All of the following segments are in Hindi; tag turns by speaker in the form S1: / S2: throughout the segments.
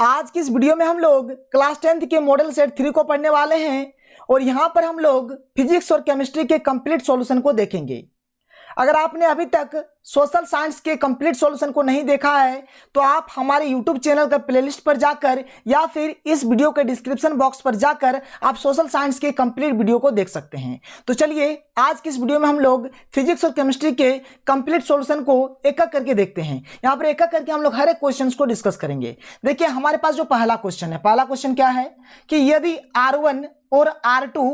S1: आज की इस वीडियो में हम लोग क्लास 10th के मॉडल सेट 3 को पढ़ने वाले हैं और यहाँ पर हम लोग फिजिक्स और केमिस्ट्री के कंप्लीट सॉल्यूशन को देखेंगे। अगर आपने अभी तक सोशल साइंस के कंप्लीट सॉल्यूशन को नहीं देखा है तो आप हमारे यूट्यूब चैनल का प्लेलिस्ट पर जाकर या फिर इस वीडियो के डिस्क्रिप्शन बॉक्स पर जाकर आप सोशल साइंस के कंप्लीट वीडियो को देख सकते हैं। तो चलिए आज की इस वीडियो में हम लोग फिजिक्स और केमिस्ट्री के कंप्लीट सॉल्यूशन को एक एक करके देखते हैं। यहाँ पर एक एक करके हम लोग हर एक क्वेश्चन को डिस्कस करेंगे। देखिए हमारे पास जो पहला क्वेश्चन है, पहला क्वेश्चन क्या है कि यदि R1 और R2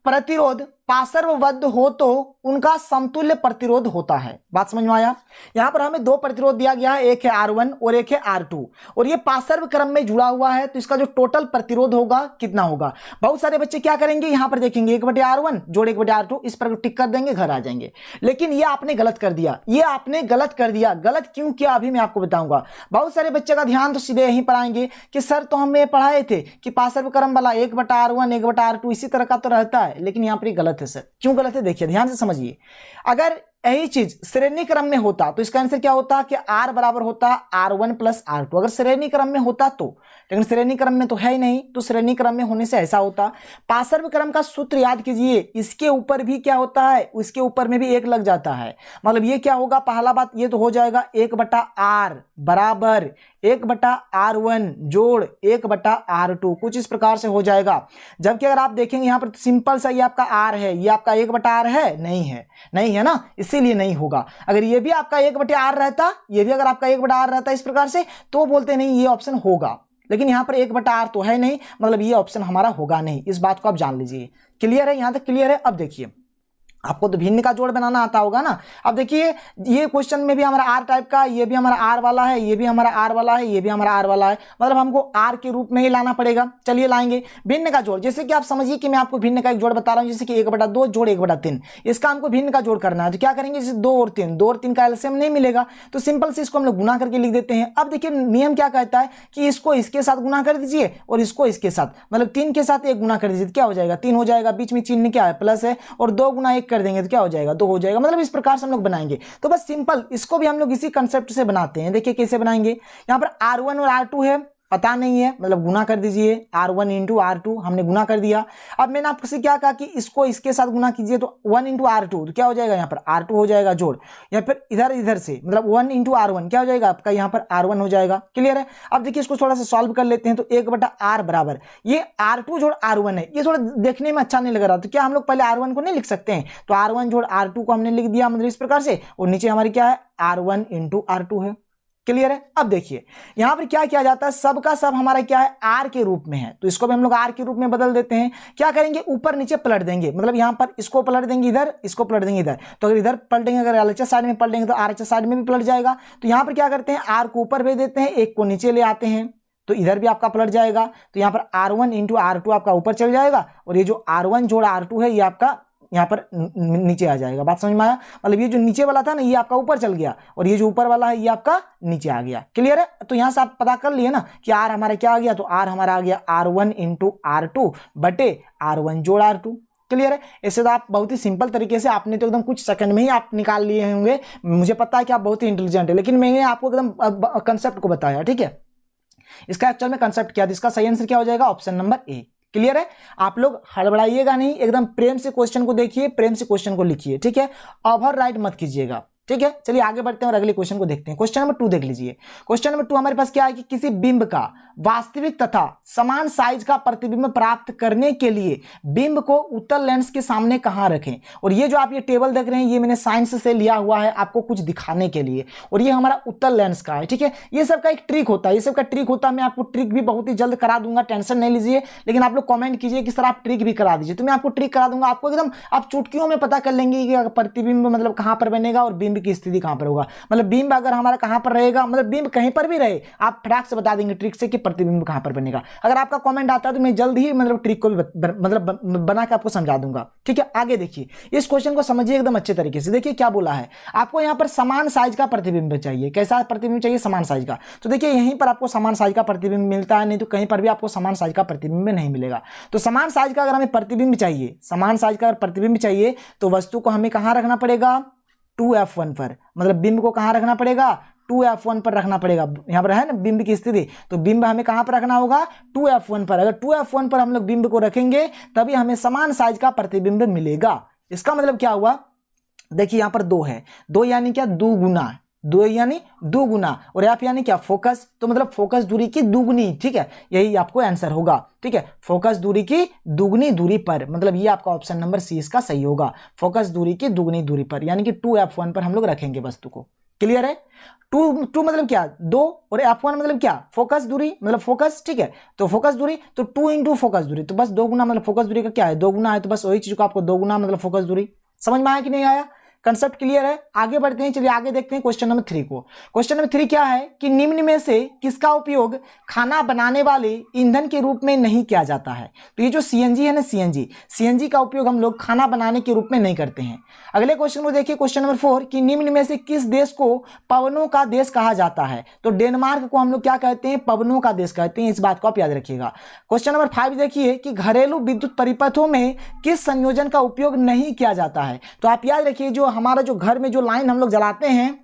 S1: प्रतिरोध पार्श्वबद्ध हो तो उनका समतुल्य प्रतिरोध होता है। बात समझ में आया? यहां पर हमें दो प्रतिरोध दिया गया है, एक है R1 और एक है R2 और ये पार्श्व क्रम में जुड़ा हुआ है तो इसका जो टोटल प्रतिरोध होगा कितना होगा। बहुत सारे बच्चे क्या करेंगे, यहां पर देखेंगे 1/R1 जोड़ 1/R2, इस पर टिक कर देंगे, घर आ जाएंगे। लेकिन ये आपने गलत कर दिया, ये आपने गलत कर दिया। गलत क्यों किया अभी मैं आपको बताऊंगा। बहुत सारे बच्चे का ध्यान तो सीधे यहीं पर आएंगे कि सर तो हम ये पढ़ाए थे कि पार्श्व क्रम वाला 1/R1 1/R2 इसी तरह का तो रहता है, लेकिन यहाँ पर गलत है। सर क्यों गलत है देखिए ध्यान से समझिए। अगर यही चीज श्रेणी क्रम में होता तो इसका आंसर क्या होता कि R बराबर होता R1 प्लस R2, अगर श्रेणी क्रम में होता तो। लेकिन श्रेणी क्रम में तो है ही नहीं, तो श्रेणी क्रम में होने से ऐसा होता। पार्श्व क्रम का सूत्र याद कीजिए, इसके ऊपर भी क्या होता है, उसके ऊपर में भी एक लग जाता है। मतलब ये क्या होगा, पहला बात ये तो हो जाएगा 1/R बराबर 1/R1 जोड़ 1/R2, कुछ इस प्रकार से हो जाएगा। जबकि अगर आप देखेंगे यहाँ पर सिंपल सा ये आपका R है, ये आपका 1/R है, नहीं है ना, इसीलिए नहीं होगा। अगर ये भी आपका 1/R रहता, ये भी अगर आपका 1/R रहता इस प्रकार से, तो बोलते नहीं ये ऑप्शन होगा। लेकिन यहाँ पर 1/R तो है नहीं, मतलब ये ऑप्शन हमारा होगा नहीं। इस बात को आप जान लीजिए। क्लियर है? यहाँ तक क्लियर है? अब देखिए आपको तो भिन्न का जोड़ बनाना आता होगा ना। अब देखिए ये क्वेश्चन में भी हमारा R टाइप का, ये भी हमारा R वाला है, ये भी हमारा R वाला है, ये भी हमारा R वाला है, मतलब हमको R के रूप में ही लाना पड़ेगा। चलिए लाएंगे भिन्न का जोड़। जैसे कि आप समझिए कि मैं आपको भिन्न का एक जोड़ बता रहा हूं, जैसे कि 1/2 जोड़ 1/3, इसका हमको भिन्न का जोड़ करना है। तो क्या करेंगे, जैसे 2 और 3 का एलसीएम नहीं मिलेगा तो सिंपल से इसको हम लोग गुना करके लिख देते हैं। अब देखिए नियम क्या कहता है कि इसको इसके साथ गुना कर दीजिए और इसको इसके साथ, मतलब 3 के साथ 1 गुना कर दीजिए तो क्या हो जाएगा, 3 हो जाएगा। बीच में चिन्ह क्या है, प्लस है, और 2 गुना 1 कर देंगे तो क्या हो जाएगा, 2 हो जाएगा। मतलब इस प्रकार से हम लोग बनाएंगे। तो बस सिंपल इसको भी हम लोग इसी कंसेप्ट से बनाते हैं। देखिए कैसे बनाएंगे। यहां पर R1 और R2 है, पता नहीं है, मतलब गुना कर दीजिए। R1 इंटू R2 हमने गुना कर दिया। अब मैंने आपसे क्या कहा कि इसको इसके साथ गुना कीजिए, तो 1 इंटू R2 तो क्या हो जाएगा, यहाँ पर R2 हो जाएगा जोड़, या फिर इधर से मतलब 1 इंटू R1 क्या हो जाएगा आपका, यहाँ पर R1 हो जाएगा। क्लियर है? अब देखिए इसको थोड़ा सा सॉल्व कर लेते हैं। तो 1/R बराबर ये R2 जोड़ R1 है, ये थोड़ा देखने में अच्छा नहीं लग रहा, तो क्या हम लोग पहले R1 को नहीं लिख सकते हैं? तो R1 जोड़ R2 को हमने लिख दिया, मतलब इस प्रकार से, और नीचे हमारी क्या है, R1 इंटू R2 है। क्लियर है? अब देखिए यहां पर क्या किया जाता है, सब का सब हमारा क्या है, R के रूप में है, तो इसको भी हम लोग R के रूप में बदल देते हैं। क्या करेंगे, ऊपर नीचे पलट देंगे, मतलब यहां पर इसको पलट देंगे इधर, इसको पलट देंगे इधर। तो अगर इधर पलटेंगे, अगर LHS साइड में पलटेंगे तो RHS साइड में भी पलट जाएगा। तो यहां पर क्या करते हैं, R को ऊपर भेज देते हैं, 1 को नीचे ले आते हैं, तो इधर भी आपका पलट जाएगा। तो यहाँ पर R1 इंटू R2 आपका ऊपर चल जाएगा, और ये जो R1 जोड़ R2 है ये आपका यहाँ पर नीचे आ जाएगा। बात समझ में आया? मतलब ये जो नीचे वाला था ना ये आपका ऊपर चल गया, और ये जो ऊपर वाला है ये आपका नीचे आ गया। क्लियर है? तो यहाँ से आप पता कर लिए ना कि R हमारा क्या आ गया, तो R हमारा आ गया R1 इंटू R2 बटे R1 जोड़ R2। क्लियर है? इससे तो आप बहुत ही सिंपल तरीके से, आपने तो एकदम कुछ सेकंड में ही आप निकाल लिए होंगे। मुझे पता है कि आप बहुत ही इंटेलिजेंट है, लेकिन मैंने आपको एकदम कंसेप्ट को बताया। ठीक है, इसका एक्चुअल में कंसेप्ट क्या है, इसका सही आंसर क्या हो जाएगा, ऑप्शन नंबर ए। क्लियर है? आप लोग हड़बड़ाइएगा नहीं, एकदम प्रेम से क्वेश्चन को देखिए, प्रेम से क्वेश्चन को लिखिए। ठीक है, ओवर राइट मत कीजिएगा। ठीक है, चलिए आगे बढ़ते हैं और अगले क्वेश्चन को देखते हैं। क्वेश्चन नंबर 2 देख लीजिए। क्वेश्चन नंबर 2 हमारे पास क्या है कि किसी बिंब का वास्तविक तथा समान साइज का प्रतिबिंब प्राप्त करने के लिए बिंब को उत्तल लेंस के सामने कहां रखें। और ये जो आप ये टेबल देख रहे हैं ये मैंने साइंस से लिया हुआ है आपको कुछ दिखाने के लिए, और ये हमारा उत्तल लेंस का है। ठीक है, ये सब का एक ट्रिक होता है, ये सब का ट्रिक होता है। मैं आपको ट्रिक भी बहुत ही जल्द करा दूंगा, टेंशन नहीं लीजिए। लेकिन आप लोग कॉमेंट कीजिए कि सर आप ट्रिक भी करा दीजिए, तो मैं आपको ट्रिक करा दूंगा। आपको एकदम आप चुटकियों में पता कर लेंगे कि प्रतिबिंब मतलब कहां पर बनेगा और बिंब की स्थिति कहां पर होगा। मतलब बिंब अगर हमारा कहां पर रहेगा, मतलब बिंब कहीं पर भी रहे, आप फटाक से बता देंगे ट्रिक से कि प्रतिबिंब कहां पर बनेगा। अगर आपका कमेंट आता है तो मैं जल्द ही मतलब ट्रिक को भी मतलब बना के आपको समझा दूंगा। ठीक है, आगे देखिए इस क्वेश्चन को समझिए एकदम अच्छे तरीके से। देखिए क्या बोला है, आपको यहां पर समान साइज का प्रतिबिंब चाहिए। कैसा प्रतिबिंब चाहिए, समान साइज का। तो देखिए यहीं पर आपको समान साइज का प्रतिबिंब मिलता है, नहीं तो कहीं पर भी आपको समान साइज का प्रतिबिंब नहीं मिलेगा। तो समान साइज का अगर हमें प्रतिबिंब चाहिए, समान साइज का अगर प्रतिबिंब चाहिए, तो वस्तु को हमें कहां रखना पड़ेगा, 2f1 पर, मतलब बिंब को कहां रखना पड़ेगा, 2F1 पर रखना पड़ेगा। यहाँ पर है ना बिंब की स्थिति, तो बिंब हमें कहाँ पर रखना होगा 2F1 पर। अगर 2F1 पर हम लोग बिंब को रखेंगे तभी हमें समान साइज का प्रतिबिंब मिलेगा। इसका मतलब क्या हुआ, देखिए यहाँ पर 2 है, 2 यानी क्या दुगुना, 2 यानी दुगुना, और F यानी क्या फोकस, तो मतलब फोकस दूरी की दुगनी। ठीक है, यही आपको आंसर होगा। ठीक है, फोकस दूरी की दुगनी दूरी पर, मतलब ये आपका ऑप्शन नंबर सी इसका सही होगा। फोकस दूरी की दुगनी दूरी पर यानी कि 2F1 पर हम लोग रखेंगे वस्तु को। क्लियर है? 2 मतलब क्या 2, और F1 मतलब क्या फोकस दूरी, मतलब फोकस। ठीक है, तो फोकस दूरी तो 2 इंटू फोकस दूरी, तो बस 2 गुना, मतलब फोकस दूरी का क्या है 2 गुना है, तो बस वही चीज को आपको 2 गुना मतलब फोकस दूरी। समझ में आया कि नहीं आया? कंसेप्ट क्लियर है? आगे बढ़ते हैं, चलिए आगे देखते हैं क्वेश्चन नंबर 3 को। क्वेश्चन नंबर 3 क्या है कि निम्न में से किसका उपयोग खाना बनाने वाले ईंधन के रूप में नहीं किया जाता है? तो ये जो सीएनजी है ना, सीएनजी का उपयोग हम लोग खाना बनाने के रूप में नहीं करते हैं। अगले क्वेश्चन को देखिए, क्वेश्चन नंबर 4 कि निम्न में से किस देश को पवनों का देश कहा जाता है? तो डेनमार्क को हम लोग क्या कहते हैं, पवनों का देश कहते हैं। इस बात को आप याद रखिएगा। क्वेश्चन नंबर 5 देखिए कि घरेलू विद्युत परिपथों में किस संयोजन का उपयोग नहीं किया जाता है? तो आप याद रखिए, जो हमारा जो घर में जो लाइन हम लोग जलाते हैं,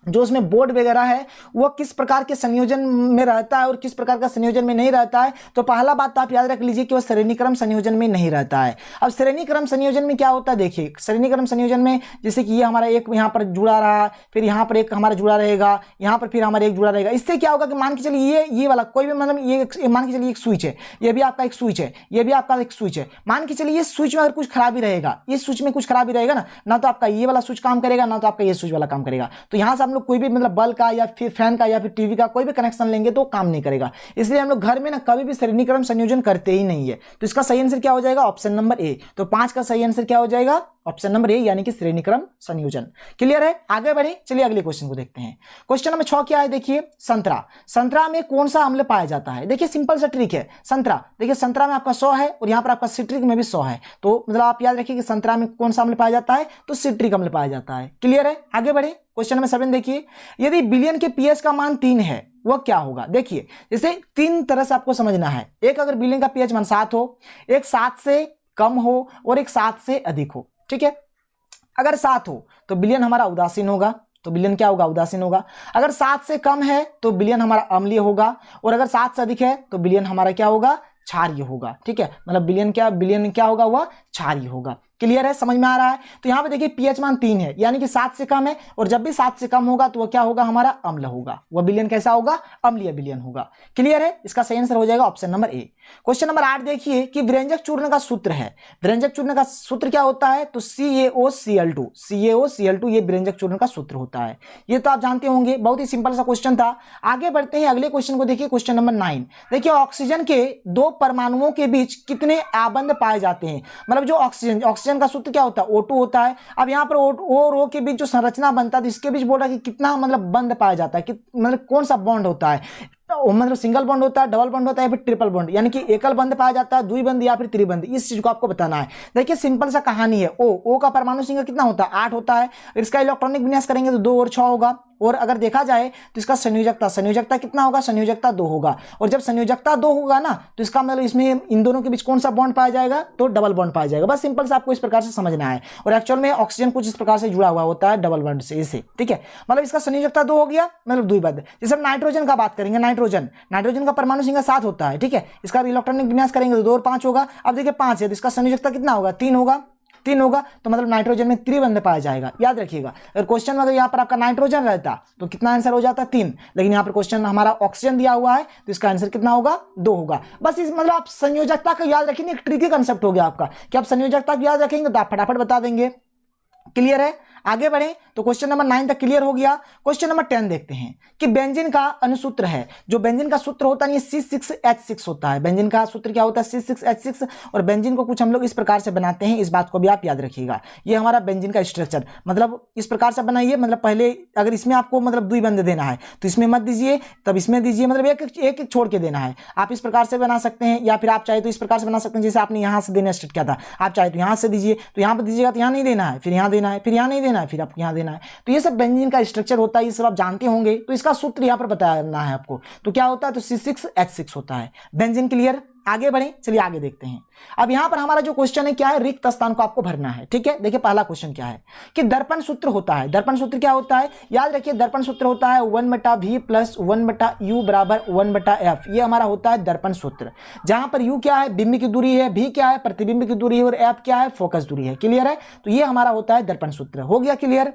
S1: जो उसमें बोर्ड वगैरह है, वो किस प्रकार के संयोजन में रहता है और किस प्रकार का संयोजन में नहीं रहता है। तो पहला बात तो आप याद रख लीजिए कि वो श्रेणीक्रम संयोजन में नहीं रहता है। अब श्रेणीक्रम संयोजन में क्या होता है, देखिए श्रेणीक्रम संयोजन में जैसे कि ये हमारा एक यहाँ पर जुड़ा रहा, फिर यहाँ पर एक हमारा जुड़ा रहेगा, यहाँ पर फिर हमारा एक जुड़ा रहेगा। इससे क्या होगा कि मान के चलिए ये वाला कोई भी, मतलब ये मान के चलिए एक स्विच है, ये भी आपका एक स्विच है, ये भी आपका एक स्विच है। मान के चलिए इस स्विच में अगर कुछ खराबी रहेगा, इस स्विच में कुछ खराबी रहेगा ना तो आपका ये वाला स्विच काम करेगा, ना तो आपका ये स्विच वाला काम करेगा। तो यहाँ से हम लोग कोई भी मतलब बल्ब का या फिर फैन का या फिर टीवी का कोई भी कनेक्शन लेंगे तो काम नहीं करेगा। इसलिए हम लोग घर में ना कभी भी श्रेणीक्रम संयोजन करते ही नहीं है। तो इसका सही आंसर क्या हो जाएगा, ऑप्शन नंबर ए। तो 5 का सही आंसर क्या हो जाएगा, ऑप्शन नंबर ए, यानी कि श्रेणीक्रम संयोजन। क्लियर है? आगे बढ़े, चलिए अगले क्वेश्चन को देखते हैं। क्वेश्चन नंबर 6 क्या है, देखिए संतरा में कौन सा अम्ल पाया जाता है? देखिए सिंपल सा ट्रिक है। संतरा, देखिए संतरा में आपका 100 है और यहाँ पर आपका सिट्रिक में भी 100 है। तो मतलब आप याद रखिए कि संतरा में कौन सा अम्ल पाया जाता है, तो सिट्रिक अम्ल पाया जाता है। क्लियर है? आगे बढ़े, क्वेश्चन नंबर 7 देखिए, यदि बिलियन के पीएच का मान 3 है वो क्या होगा? देखिए जैसे 3 तरह से आपको समझना है। एक, अगर बिलियन का पीएच मान 7 हो, एक 7 से कम हो और एक 7 से अधिक हो। ठीक है, अगर 7 हो तो बिलियन हमारा उदासीन होगा, तो बिलियन क्या होगा, उदासीन होगा। अगर 7 से कम है तो बिलियन हमारा अम्लीय होगा, और अगर 7 से अधिक है तो बिलियन हमारा क्या होगा, क्षारीय होगा। ठीक है, मतलब बिलियन क्या होगा, वह क्षारीय होगा। क्लियर है? समझ में आ रहा है? तो यहाँ पे देखिए पीएच मान 3 है, यानी कि 7 से कम है, और जब भी 7 से कम होगा तो वह क्या होगा, हमारा अम्ल होगा। वह बिलियन कैसा होगा, अम्लीय बिलियन होगा। क्लियर है? इसका सही आंसर हो जाएगा option number A. Question number 8 देखिए कि व्यंजक चूर्ण का सूत्र है। व्यंजक चूर्ण का सूत्र क्या होता है, तो CaOCl2 ये व्यंजक चूर्ण का सूत्र होता है। ये तो आप जानते होंगे, बहुत ही सिंपल सा क्वेश्चन था। आगे बढ़ते हैं, अगले क्वेश्चन को देखिए, क्वेश्चन नंबर 9 देखिए, ऑक्सीजन के 2 परमाणुओं के बीच कितने आबंध पाए जाते हैं? मतलब जो ऑक्सीजन का सूत्र क्या होता है, O2 होता है। अब यहाँ पर O और O के बीच जो संरचना बनता है, तो इसके बीच बोल रहा है कि कितना मतलब बंध पाया जाता है, मतलब कौन सा बॉन्ड होता है, मतलब सिंगल बॉन्ड होता है, डबल बॉन्ड होता है, या फिर ट्रिपल बॉन्ड, यानी कि एकल बंध पाया जाता है, द्विबंध या फिर त्रिबंध। इस चीज को आपको बताना है। देखिए सिंपल सा कहानी है। ओ का परमाणु संख्या कितना होता है, 8 होता है। इसका इलेक्ट्रॉनिक विन्यास करेंगे तो 2 और 6 होगा। और अगर देखा जाए तो इसका संयोजकता कितना होगा, संयोजकता 2 होगा। और जब संयोजकता 2 होगा ना, तो इसका मतलब इसमें इन दोनों के बीच कौन सा बॉन्ड पाया जाएगा, तो डबल बॉन्ड पाया जाएगा। बस सिंपल से आपको इस प्रकार से समझना है। और एक्चुअल में ऑक्सीजन कुछ इस प्रकार से जुड़ा हुआ होता है डबल बॉन्ड से, इसे। ठीक है, मतलब इसका संयोजकता 2 हो गया, मतलब द्विबंध। जैसे हम नाइट्रोजन का बात करेंगे, नाइट्रोजन का परमाणु संख्या 7 होता है। ठीक है, इसका इलेक्ट्रॉनिक विन्यास करेंगे तो 2 और 5 होगा। अब देखिए 5 है तो इसका संयोजकता कितना होगा, 3 होगा। तो मतलब नाइट्रोजन में त्रिबंध पाया जाएगा। याद रखिएगा, अगर क्वेश्चन में अगर यहाँ पर आपका नाइट्रोजन रहता तो कितना आंसर हो जाता, 3। लेकिन यहाँ पर क्वेश्चन हमारा ऑक्सीजन दिया हुआ है, तो इसका आंसर कितना होगा, 2 होगा। बस इस मतलब आप संयोजकता का याद रखेंगे, एक ट्रिकी कंसेप्ट हो गया आपका कि आप संयोजकता को याद रखेंगे तो आप फटाफट बता देंगे। क्लियर है? आगे बढ़े तो क्वेश्चन नंबर 9 तक क्लियर हो गया। क्वेश्चन नंबर 10 देखते हैं कि बेंजीन का अनुसूत्र है। जो बेंजीन का सूत्र होता है ये C6H6 होता है। बेंजीन का सूत्र क्या होता है, C6H6। और बेंजीन को कुछ हम लोग इस प्रकार से बनाते हैं, इस बात को भी आप याद रखिएगा। ये हमारा बेंजीन का स्ट्रक्चर मतलब इस प्रकार से बनाइए। मतलब पहले अगर इसमें आपको मतलब द्विबंध देना है तो इसमें मत दीजिए, तब इसमें दीजिए, मतलब एक छोड़ के देना है। आप इस प्रकार से बना सकते हैं, या फिर आप चाहे तो इस प्रकार से बना सकते हैं जैसे आपने यहाँ से देना स्टार्ट किया था। आप चाहे तो यहाँ से दीजिए, तो यहाँ पर दीजिएगा तो यहाँ नहीं देना है, फिर यहाँ देना है, फिर यहाँ नहीं देना है, फिर आपको यहाँ देना है। तो ये सब बेंजीन का स्ट्रक्चर होता है, ये सब आप जानते होंगे। तो इसका सूत्र यहाँ पर बताना है आपको। तो क्या होता है, तो C6H6 होता है बेंजीन। क्लियर? आगे बढ़ें, चलिए आगे देखते हैं। अब यहां पर हमारा जो क्वेश्चन है क्या है, रिक्त स्थान को आपको भरना है। ठीक है, देखिए पहला क्वेश्चन क्या है कि दर्पण सूत्र होता है। दर्पण सूत्र क्या होता है, याद रखिए दर्पण सूत्र होता है 1/v प्लस 1/u बराबर 1/f। ये हमारा होता है दर्पण सूत्र, जहां पर u क्या है, बिंब की दूरी है, v क्या है, प्रतिबिंब की दूरी है, और f क्या है, फोकस दूरी है। क्लियर है, तो ये हमारा होता है दर्पण सूत्र। हो गया क्लियर।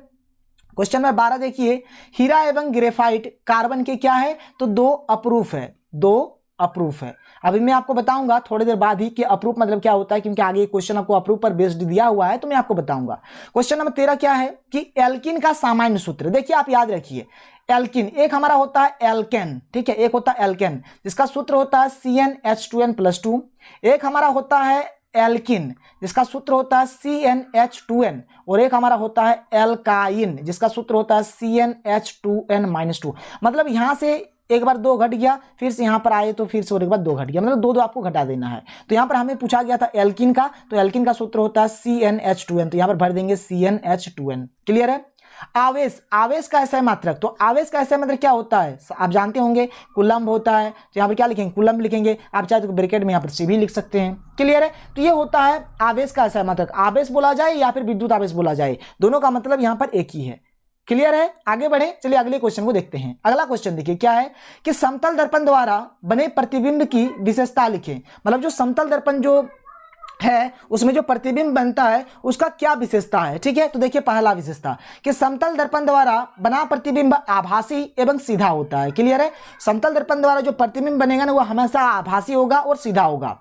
S1: क्वेश्चन नंबर 12 देखिए, हीरा एवं ग्रेफाइट कार्बन के क्या है, तो 2 अप्रूफ है, 2 अप्रूफ है। अभी मैं आपको बताऊंगा थोड़ी देर बाद ही कि अप्रूफ मतलब क्या होता है, क्योंकि आगे क्वेश्चन आपको अप्रूफ पर बेस्ड दिया हुआ है, तो मैं आपको बताऊंगा। क्वेश्चन नंबर 13 क्या है कि एल्किन का सामान्य सूत्र। देखिए आप याद रखिए, एल्किन एक हमारा होता है एल्केन, ठीक है, एक होता है एल्केन जिसका सूत्र होता है CnH2n+2। एक हमारा होता है एल्किन जिसका सूत्र होता है CnH2n, और एक हमारा होता है एल्काइन जिसका सूत्र होता है CnH2n-2। मतलब यहां से एक बार 2 घट गया, फिर से यहां पर आए तो फिर से और एक बार 2 घट गया, मतलब 2 आपको घटा देना है। तो यहां पर हमें पूछा गया था एल्किन का, तो एल्किन का सूत्र होता है CnH2n, तो यहां पर भर देंगे CnH2n। क्लियर है। आवेश, आवेश का ऐसा मात्रक, तो आवेश का ऐसा मात्रक क्या होता है, आप जानते होंगे कूलम्ब होता है। तो यहाँ पर क्या लिखेंगे, कूलम्ब लिखेंगे, आप चाहे तो ब्रैकेट में यहाँ पर C भी लिख सकते हैं। क्लियर है, तो ये होता है आवेश का ऐसा मात्रक। आवेश बोला जाए या फिर विद्युत आवेश बोला जाए, दोनों का मतलब यहाँ पर एक ही है। क्लियर है, आगे बढ़े, चलिए अगले क्वेश्चन को देखते हैं। अगला क्वेश्चन देखिए क्या है कि समतल दर्पण द्वारा बने प्रतिबिंब की विशेषता लिखें। मतलब जो समतल दर्पण जो है उसमें जो प्रतिबिंब बनता है उसका क्या विशेषता है। ठीक है, तो देखिए पहला विशेषता कि समतल दर्पण द्वारा बना प्रतिबिंब आभासी एवं सीधा होता है। क्लियर है, समतल दर्पण द्वारा जो प्रतिबिंब बनेगा ना वो हमेशा आभासी होगा और सीधा होगा।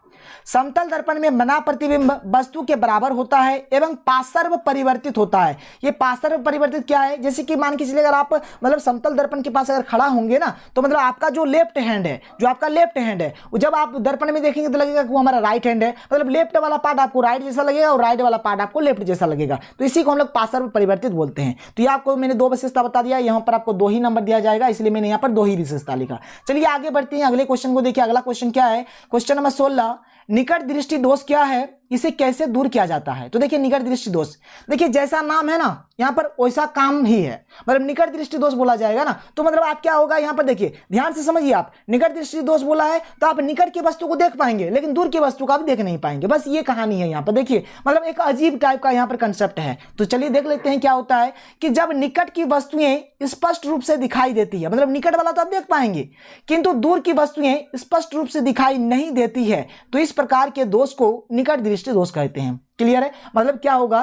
S1: समतल दर्पण में बना प्रतिबिंब वस्तु के बराबर होता है एवं पार्श्व परिवर्तित होता है। ये पार्श्व परिवर्तित क्या है, जैसे कि मान के चलिए अगर आप मतलब समतल दर्पण के पास अगर खड़ा होंगे ना, तो मतलब आपका जो लेफ्ट हैंड है, जो आपका लेफ्ट हैंड है, वो जब आप दर्पण में देखेंगे तो लगेगा कि वो हमारा राइट हैंड है। मतलब लेफ्ट वाला पार्ट आपको राइट जैसा लगेगा और राइट वाला पार्ट आपको लेफ्ट जैसा लगेगा, तो इसी को हम लोग पार्श्व परिवर्तित बोलते हैं। तो ये आपको मैंने 2 विशेषता बता दिया, यहाँ पर आपको 2 ही नंबर दिया जाएगा, इसलिए मैंने यहाँ पर 2 ही विशेषता लिखा। चलिए आगे बढ़ते हैं, अगले क्वेश्चन को देखिए। अगला क्वेश्चन क्या है, क्वेश्चन नंबर 16, निकट दृष्टि दोष क्या है, इसे कैसे दूर किया जाता है। तो देखिए निकट दृष्टि दोष, देखिए जैसा नाम है ना यहाँ पर वैसा काम ही है, मतलब निकट दृष्टि दोष बोला जाएगा ना, तो मतलब आप क्या होगा यहाँ पर देखिए ध्यान से समझिए, आप निकट दृष्टि दोष बोला है तो आप निकट की वस्तु को देख पाएंगे लेकिन दूर की वस्तु को आप देख नहीं पाएंगे। बस ये कहानी है यहाँ पर, देखिए मतलब एक अजीब टाइप का यहाँ पर कंसेप्ट है। तो चलिए देख लेते हैं क्या होता है कि जब निकट की वस्तुएं स्पष्ट रूप से दिखाई देती है, मतलब निकट वाला तो आप देख पाएंगे किंतु दूर की वस्तुएं स्पष्ट रूप से दिखाई नहीं देती है, तो इस प्रकार के दोष को निकट दृष्टि दोष कहते हैं। क्लियर है, मतलब क्या होगा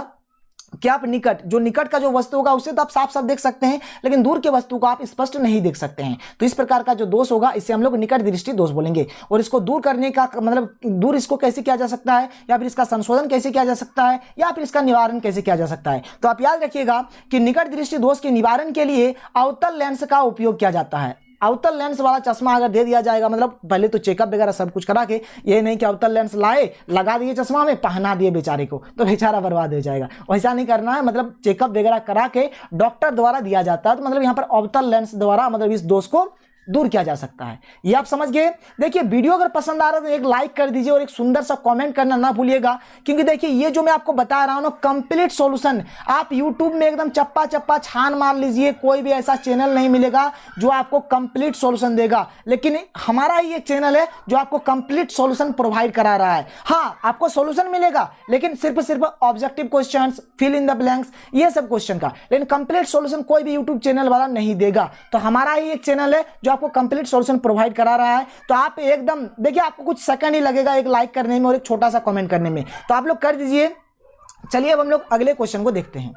S1: कि आप निकट, जो निकट का जो वस्तु होगा उसे तो आप साफ साफ देख सकते हैं लेकिन दूर के वस्तु को आप स्पष्ट नहीं देख सकते हैं, तो इस प्रकार का जो दोष होगा इसे हम लोग निकट दृष्टि दोष बोलेंगे। और इसको दूर करने का मतलब दूर इसको कैसे किया जा सकता है, या फिर इसका संशोधन कैसे किया जा सकता है, या फिर इसका निवारण कैसे किया जा सकता है। तो आप याद रखिएगा कि निकट दृष्टि दोष के निवारण के लिए अवतल लेंस का उपयोग किया जाता है। अवतल लेंस वाला चश्मा अगर दे दिया जाएगा, मतलब पहले तो चेकअप वगैरह सब कुछ करा के, ये नहीं कि अवतल लेंस लाए लगा दिए चश्मा में पहना दिए बेचारे को, तो बेचारा बर्बाद हो जाएगा। वैसा नहीं करना है, मतलब चेकअप वगैरह करा के डॉक्टर द्वारा दिया जाता है, तो मतलब यहाँ पर अवतल लेंस द्वारा मतलब इस दोष को दूर किया जा सकता है। ये आप समझ गए। देखिए वीडियो अगर पसंद आ रहा है तो एक लाइक कर दीजिए और एक सुंदर सा कमेंट करना ना भूलिएगा, क्योंकि देखिए ये जो मैं आपको बता रहा हूं ना कंप्लीट सॉल्यूशन आप यूट्यूब में एकदम चप्पा चप्पा छान मार लीजिए, कोई भी ऐसा चैनल नहीं मिलेगा जो आपको कंप्लीट सॉल्यूशन देगा, लेकिन हमारा ही एक चैनल है जो आपको कंप्लीट सॉल्यूशन प्रोवाइड करा रहा है। हाँ आपको सॉल्यूशन मिलेगा लेकिन सिर्फ objective questions, fill in the blanks, ये सब क्वेश्चन का, लेकिन कंप्लीट सॉल्यूशन कोई भी यूट्यूब चैनल वाला नहीं देगा। तो हमारा ही एक चैनल है जो आपको कंप्लीट सॉल्यूशन प्रोवाइड करा रहा है। तो आप एकदम देखिए आपको कुछ सेकंड ही लगेगा एक लाइक करने में और एक छोटा सा कमेंट करने में, तो आप लोग कर दीजिए। चलिए अब हम लोग अगले क्वेश्चन को देखते हैं।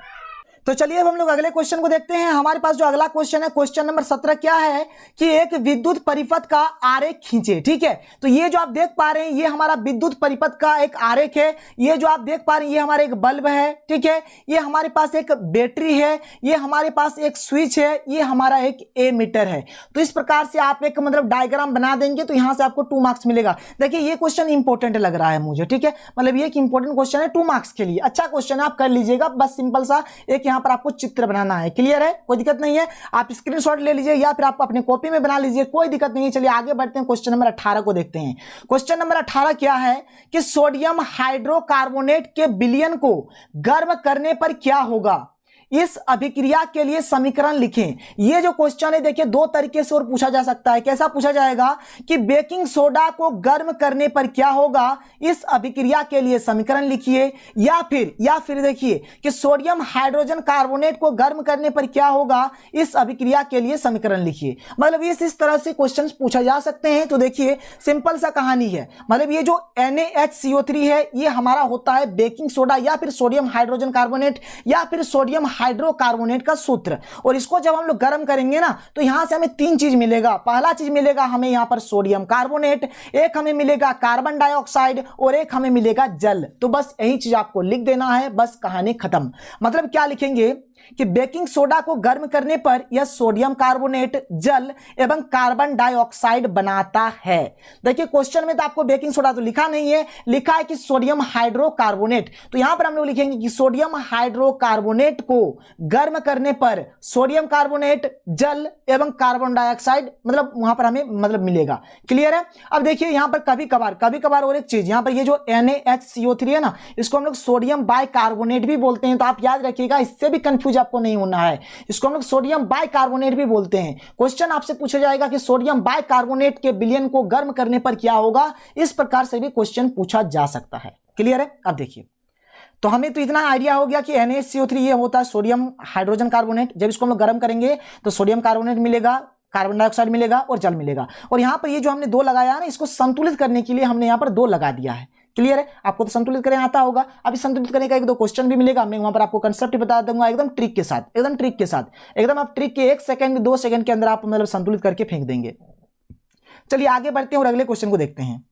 S1: तो चलिए अब हम लोग अगले क्वेश्चन को देखते हैं। हमारे पास जो अगला क्वेश्चन है क्वेश्चन नंबर 17 क्या है कि एक विद्युत परिपथ का आरेख खींचे। ठीक है, तो ये जो आप देख पा रहे हैं ये हमारा विद्युत परिपथ का एक आरेख है। ये जो आप देख पा रहे हैं ये हमारा एक बल्ब है, ठीक है, ये हमारे पास एक बैटरी है, ये हमारे पास एक स्विच है, ये हमारा एक एमीटर है। तो इस प्रकार से आप एक मतलब डायग्राम बना देंगे तो यहां से आपको 2 मार्क्स मिलेगा। देखिए ये क्वेश्चन इंपॉर्टेंट लग रहा है मुझे, ठीक है, मतलब ये एक इंपॉर्टेंट क्वेश्चन है 2 मार्क्स के लिए, अच्छा क्वेश्चन है, आप कर लीजिएगा। बस सिंपल सा एक यहाँ पर आपको चित्र बनाना है। क्लियर है, कोई दिक्कत नहीं है, आप स्क्रीनशॉट ले लीजिए या फिर आप अपने कॉपी में बना लीजिए, कोई दिक्कत नहीं है। चलिए आगे बढ़ते हैं, क्वेश्चन नंबर 18 को देखते हैं। क्वेश्चन नंबर 18 क्या है कि सोडियम हाइड्रोकार्बोनेट के विलयन को गर्म करने पर क्या होगा। इस अभिक्रिया के लिए समीकरण लिखें। ये जो क्वेश्चन है देखिए दो तरीके से और पूछा जा सकता है। कैसा पूछा जाएगा कि बेकिंग सोडा को गर्म करने पर क्या होगा, इस अभिक्रिया के लिए समीकरण लिखिए, या फिर देखिए कि सोडियम हाइड्रोजन कार्बोनेट को गर्म करने पर क्या होगा, इस अभिक्रिया के लिए समीकरण लिखिए। मतलब इस तरह से क्वेश्चन पूछा जा सकते हैं। तो देखिए सिंपल सा कहानी है, मतलब ये जो NaHCO3 है ये हमारा होता है बेकिंग सोडा या फिर सोडियम हाइड्रोजन कार्बोनेट या फिर सोडियम हाइड्रोकार्बोनेट का सूत्र। और इसको जब हम लोग गर्म करेंगे ना तो यहां से हमें तीन चीज मिलेगा। पहला चीज मिलेगा हमें यहां पर सोडियम कार्बोनेट, एक हमें मिलेगा कार्बन डाइऑक्साइड और एक हमें मिलेगा जल। तो बस यही चीज आपको लिख देना है, बस कहानी खत्म। मतलब क्या लिखेंगे कि बेकिंग सोडा को गर्म करने पर यह सोडियम कार्बोनेट, जल एवं कार्बन डाइऑक्साइड बनाता है। देखिए क्वेश्चन में तो आपको बेकिंग सोडा तो लिखा नहीं है, लिखा है कि सोडियम हाइड्रोकार्बोनेट। तो यहां पर हम लोग लिखेंगे कि सोडियम हाइड्रोकार्बोनेट को गर्म करने पर सोडियम कार्बोनेट, जल एवं कार्बन डाइऑक्साइड मतलब वहां पर हमें मतलब मिलेगा। क्लियर है। अब देखिए यहां पर कभी कभार और एक चीज, यहां पर ये जो NaHCO3 है ना, इसको हम लोग सोडियम बाइकार्बोनेट भी बोलते हैं। तो आप याद रखिएगा, इससे भी कंफ्यूज आपको नहीं होना है। इसको हम लोग सोडियम बाइकार्बोनेट भी बोलते हैं। क्वेश्चन आपसे पूछा जाएगा कि सोडियम बाइकार्बोनेट के विलयन को गर्म करने पर क्या होगा, इस प्रकार से भी क्वेश्चन पूछा जा सकता है। क्लियर है। अब देखिए तो हमें तो इतना आइडिया हो गया कि NaCO3 ये होता है सोडियम हाइड्रोजन कार्बोनेट। जब इसको हम लोग गर्म करेंगे तो सोडियम कार्बोनेट मिलेगा, कार्बन डाइऑक्साइड मिलेगा और जल मिलेगा। और यहां पर ये जो हमने दो लगाया है ना, इसको संतुलित करने के लिए हमने यहां पर दो लगा दिया है। क्लियर है। आपको तो संतुलित करने आता होगा। अभी संतुलित करने का एक दो क्वेश्चन भी मिलेगा, मैं वहां पर आपको कंसेप्ट बता दूंगा एकदम ट्रिक के साथ, एकदम आप ट्रिक के 1 सेकंड 2 सेकंड के अंदर आप मतलब संतुलित करके फेंक देंगे। चलिए आगे बढ़ते हैं और अगले क्वेश्चन को देखते हैं।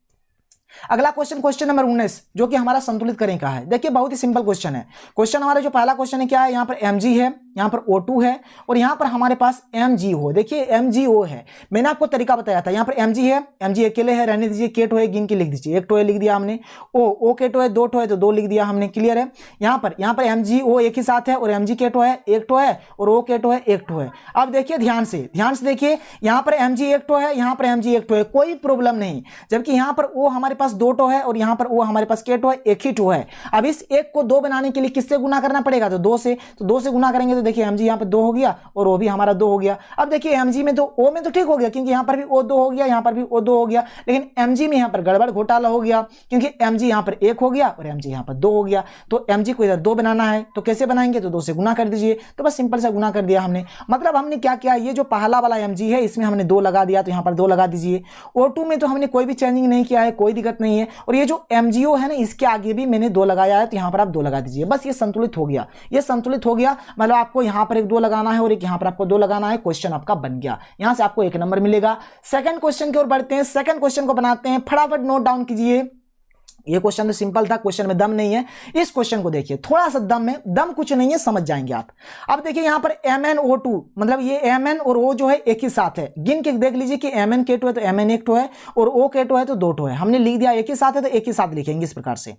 S1: अगला क्वेश्चन नंबर 19 जो कि हमारा संतुलित करें का है। देखिए बहुत ही सिंपल क्वेश्चन है। क्वेश्चन हमारा जो पहला क्वेश्चन है क्या है, यहाँ पर Mg है, यहाँ पर O2 है और यहाँ पर हमारे पास MgO। देखिए MgO है, मैंने आपको तरीका बताया था। यहाँ पर Mg है, Mg अकेले है, रहने दीजिए। K टो है, गिन के लिख दीजिए। एक टो है लिख दिया हमने। O K टो है, दो टो है तो दो लिख दिया हमने। क्लियर है। यहाँ पर MgO एक ही साथ है और Mg K टो है, एक टो है और O K टो है, एक टो है। अब देखिए ध्यान से देखिए, यहाँ पर Mg एक टो है, यहाँ पर Mg एक टो है, कोई प्रॉब्लम नहीं। जबकि यहाँ पर O हमारे पास दो टो है और यहाँ पर O हमारे पास K टो है, एक ही टो है। अब इस एक को दो बनाने के लिए किससे गुना करना पड़ेगा, तो दो से। तो दो से गुना करेंगे तो देखिए Mg यहाँ पर दो हो गया और O भी हमारा दो हो गया। अब देखिए Mg में तो O में तो ठीक हो गया क्योंकि यहाँ पर भी O दो हो गया, यहाँ पर भी O दो हो गया। लेकिन Mg में यहाँ पर गड़बड़ घोटाला हो गया क्योंकि Mg यहाँ पर एक हो गया और Mg यहाँ पर दो हो गया। तो Mg को इधर दो बनाना है तो कैसे बनाएंगे, तो दो से गुना कर दीजिए। तो बस सिंपल सा गुना कर दिया हमने। मतलब हमने क्या किया, ये जो पहला वाला Mg है इसमें हमने दो लगा दिया तो यहाँ पर दो लगा दीजिए। O2 में तो हमने कोई भी चेंजिंग नहीं किया है, कोई दिक्कत नहीं है। और ये जो MgO है ना, इसके आगे भी मैंने दो लगाया है तो यहाँ पर आप दो लगा दीजिए। बस ये संतुलित हो गया, ये संतुलित हो गया। मतलब आपको यहाँ पर एक दो लगाना है और एक यहाँ पर आपको दो लगाना है। क्वेश्चन आपका बन गया, यहाँ से आपको 1 नंबर मिलेगा। सेकंड क्वेश्चन की ओर बढ़ते हैं। सेकंड क्वेश्चन को बनाते हैं, फटाफट नोट डाउन कीजिए। ये क्वेश्चन तो सिंपल था, क्वेश्चन में दम नहीं है। इस क्वेश्चन को देखिए, थोड़ा सा दम है, दम कुछ नहीं है, समझ जाएंगे आप। अब देखिए यहाँ पर MnO2 मतलब ये Mn और O जो है एक ही साथ है। गिन के देख लीजिए कि Mn K2 है तो Mn एक टो है और O K2 है तो दो टो है। हमने लिख दिया एक ही साथ है तो एक ही साथ लिखेंगे इस प्रकार से।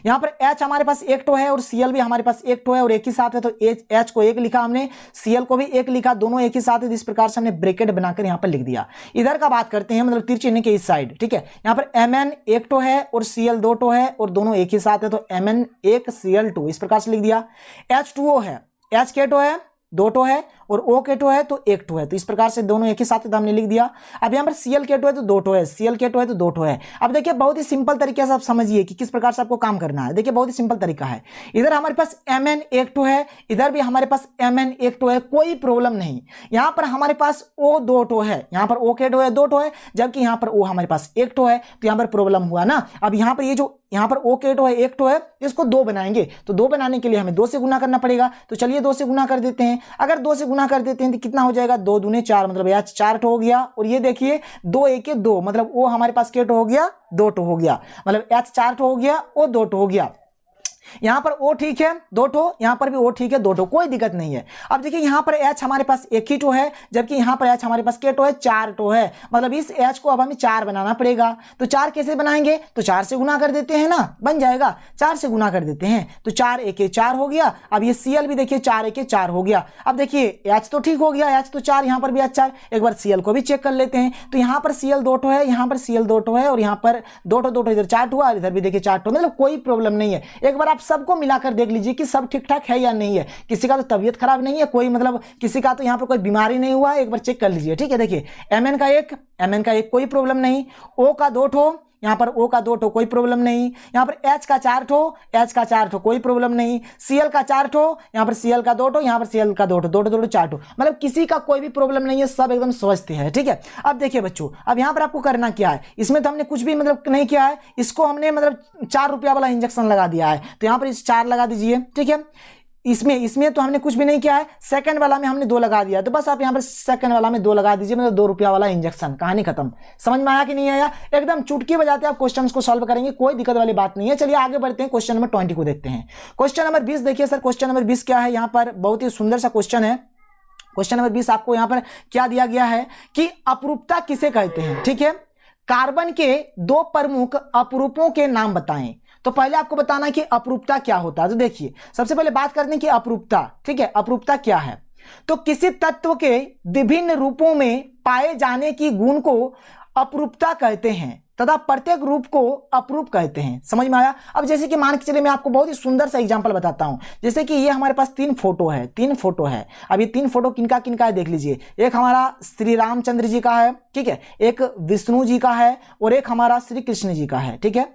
S1: यहाँ पर H हमारे पास एक टो है और Cl भी हमारे पास एक टो है और एक ही साथ है तो H को एक लिखा हमने, Cl को भी एक लिखा, दोनों एक ही साथ है। इस प्रकार से हमने ब्रैकेट बनाकर यहाँ पर लिख दिया। इधर का बात करते हैं, मतलब तीर चिन्ह के इस साइड। ठीक है, यहाँ पर Mn एक टो है और Cl दो टो है और दोनों एक ही साथ है तो Mn एक Cl2 इस प्रकार से लिख दिया। H2O है, H K टो है, दो टो है और O K टो है तो एक टो है तो इस प्रकार से दोनों एक ही साथ है तो हमने लिख दिया। अब यहाँ पर Cl K टो है तो दो टो है, Cl K टो है तो दो टो है। अब देखिए बहुत ही सिंपल तरीके से आप समझिए कि किस प्रकार से आपको काम करना है। देखिए बहुत ही सिंपल तरीका है। इधर हमारे पास Mn एक टो है, इधर भी हमारे पास Mn एक टो है, कोई प्रॉब्लम नहीं। यहाँ पर हमारे पास O दो टो है, यहाँ पर O K टो है, दो टो है, जबकि यहाँ पर O हमारे पास एक टो है तो यहाँ पर प्रॉब्लम हुआ ना। अब यहाँ पर ये जो यहाँ पर O K टो है, एक टो है, इसको दो बनाएंगे तो दो बनाने के लिए हमें दो से गुना करना पड़ेगा। तो चलिए दो से गुना कर देते हैं। अगर दो से गुना कर देते हैं तो कितना हो जाएगा, दो दूने चार, मतलब H चार टो हो गया। और ये देखिए दो एक दो, मतलब O हमारे पास K टो हो गया, दो टो हो गया, मतलब H चार टो हो गया, O दो टो हो गया। यहाँ पर O ठीक है दो टो, यहाँ पर भी O ठीक है दो टो, कोई दिक्कत नहीं है। अब देखिए यहाँ पर H हमारे पास एक ही टो है, जबकि यहाँ पर H हमारे पास K टो है, चार टो है। मतलब इस H को अब हमें चार बनाना पड़ेगा। तो चार कैसे बनाएंगे, तो चार से गुना कर देते हैं ना, बन जाएगा। चार से गुना कर देते हैं तो चार एके चार हो गया। अब ये Cl भी देखिए चार एके चार हो गया। अब देखिए H तो ठीक हो गया, H तो चार, यहाँ पर भी H चार। एक बार Cl को भी चेक कर लेते हैं तो यहाँ पर Cl दो टो है, यहाँ पर Cl दो टो है और यहाँ पर दो टो इधर चार टो और इधर भी देखिए चार टो, मतलब कोई प्रॉब्लम नहीं है। एक बार आप सबको मिलाकर देख लीजिए कि सब ठीक ठाक है या नहीं है। किसी का तो तबीयत खराब नहीं है, कोई मतलब किसी का तो यहाँ पर कोई बीमारी नहीं हुआ है, एक बार चेक कर लीजिए। ठीक है, देखिए Mn का एक कोई प्रॉब्लम नहीं, O का 2 ठो, यहाँ पर O का 2 ठो कोई प्रॉब्लम नहीं, यहाँ पर H का 4 ठो कोई प्रॉब्लम नहीं, Cl का 4 ठो, यहाँ पर Cl का 2 ठो, यहाँ पर Cl का 2 ठो, 2 ठो 2 ठो 4 ठो, मतलब किसी का कोई भी प्रॉब्लम नहीं है, सब एकदम स्वस्थ है। ठीक है, अब देखिए बच्चों, अब यहाँ पर आपको करना क्या है, इसमें तो हमने कुछ भी मतलब नहीं किया है, इसको हमने मतलब 4 रुपया वाला इंजेक्शन लगा दिया है, तो यहाँ पर इस 4 लगा दीजिए। ठीक है, इसमें तो हमने कुछ भी नहीं किया है, सेकंड वाला में हमने 2 लगा दिया, तो बस आप यहाँ पर सेकंड वाला में 2 लगा दीजिए, मतलब 2 रुपया वाला इंजेक्शन, कहानी खत्म। समझ में आया कि नहीं आया? एकदम चुटकी बजाते आप क्वेश्चंस को सॉल्व करेंगे, कोई दिक्कत वाली बात नहीं है। चलिए आगे बढ़ते हैं, क्वेश्चन नंबर 20 को देखते हैं। क्वेश्चन नंबर 20 देखिए सर, क्वेश्चन नंबर 20 क्या है, यहाँ पर बहुत ही सुंदर सा क्वेश्चन है। क्वेश्चन नंबर 20 आपको यहाँ पर क्या दिया गया है कि अपरूपता किसे कहते हैं। ठीक है, कार्बन के 2 प्रमुख अपरूपों के नाम बताएं। तो पहले आपको बताना कि अपरूपता क्या होता है। तो देखिए सबसे पहले बात करते हैं कि अपरूपता, ठीक है, अपरूपता क्या है। तो किसी तत्व के विभिन्न रूपों में पाए जाने की गुण को अपरूपता कहते हैं तथा प्रत्येक रूप को अपरूप कहते हैं। समझ में आया? अब जैसे कि मान के चलिए मैं आपको बहुत ही सुंदर सा एग्जांपल बताता हूं। जैसे कि ये हमारे पास 3 फोटो है। अब ये 3 फोटो किनका किनका है देख लीजिए। एक हमारा श्री रामचंद्र जी का है, ठीक है, एक विष्णु जी का है और एक हमारा श्री कृष्ण जी का है। ठीक है,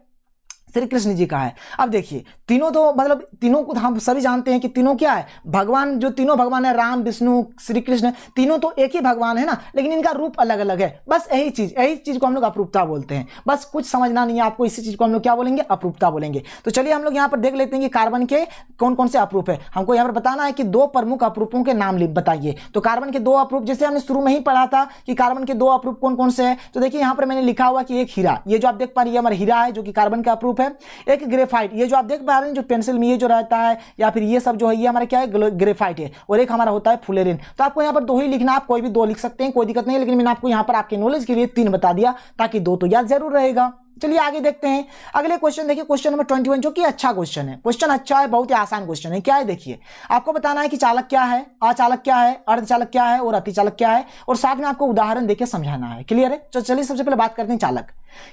S1: श्री कृष्ण जी का है। अब देखिए तीनों तो मतलब तीनों को हम सभी जानते हैं कि तीनों क्या है, भगवान, जो तीनों भगवान है, राम विष्णु श्री कृष्ण, तीनों तो एक ही भगवान है ना, लेकिन इनका रूप अलग अलग है। बस यही चीज को हम लोग अपरूपता बोलते हैं। बस कुछ समझना नहीं है आपको, इसी चीज को हम लोग क्या बोलेंगे, अपरूपता बोलेंगे। तो चलिए हम लोग यहाँ पर देख लेते हैं कि कार्बन के कौन कौन से अपरूप है। हमको यहाँ पर बताना है कि 2 प्रमुख अपरूपों के नाम बताइए। तो कार्बन के 2 अपरूप, जैसे हमने शुरू में ही पढ़ा था कि कार्बन के 2 अपरूप कौन कौन से हैं। तो देखिए यहाँ पर मैंने लिखा हुआ कि एक हीरा, ये जो आप देख पा रही है हमारा हीरा है, जो कि कार्बन का अपरूप है। एक ग्रेफाइट, ये जो आप देख पा रहे हैं जो पेंसिल में ये जो रहता है या फिर ये सब जो है, ये हमारा क्या है, ग्रेफाइट है। और एक हमारा होता है फुलेरिन। तो आपको यहाँ पर 2 ही लिखना, आप कोई भी 2 लिख सकते हैं, कोई दिक्कत नहीं है, लेकिन मैंने आपको यहाँ पर आपके नॉलेज के लिए 3 बता दिया ताकि 2 तो याद जरूर रहेगा। चलिए आगे देखते हैं अगले क्वेश्चन। देखिए क्वेश्चन नंबर 21, जो कि अच्छा क्वेश्चन है। क्वेश्चन अच्छा है, बहुत ही आसान क्वेश्चन है। क्या है देखिए, आपको बताना है कि चालक क्या है, अचालक क्या है, अर्धचालक क्या है और अतिचालक क्या है, और साथ में आपको उदाहरण देकर समझाना है। क्लियर है? तो चलिए सबसे पहले बात करते हैं चालक,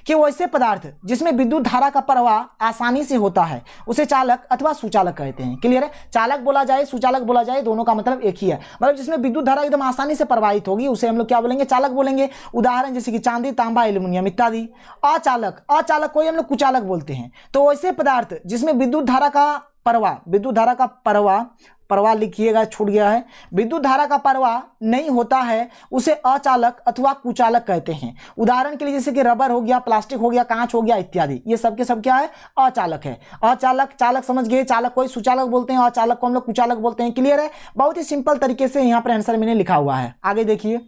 S1: कि वो ऐसे पदार्थ जिसमें विद्युत धारा का प्रवाह आसानी से होता है उसे चालक अथवा सुचालक कहते हैं। क्लियर है? चालक बोला जाए, सुचालक बोला जाए, दोनों का मतलब एक ही है। मतलब जिसमें विद्युत धारा एकदम आसानी से प्रवाहित होगी उसे हम लोग क्या बोलेंगे, चालक बोलेंगे। उदाहरण जैसे कि चांदी, तांबा, एल्यूमिनियम इत्यादि। अचालक कोई हम लोग कुचालक बोलते हैं। तो ऐसे पदार्थ जिसमें विद्युत धारा का प्रवाह लिखिएगा, छूट गया है, विद्युत धारा का प्रवाह नहीं होता है उसे अचालक अथवा कुचालक कहते हैं। उदाहरण के लिए जैसे कि रबर हो गया, प्लास्टिक हो गया, कांच हो गया इत्यादि, ये सब के सब क्या है, अचालक है। अचालक, चालक समझ गए, चालक कोई सुचालक बोलते हैं, अचालक को हम लोग कुचालक बोलते हैं। क्लियर है? बहुत ही सिंपल तरीके से यहाँ पर आंसर मैंने लिखा हुआ है। आगे देखिए,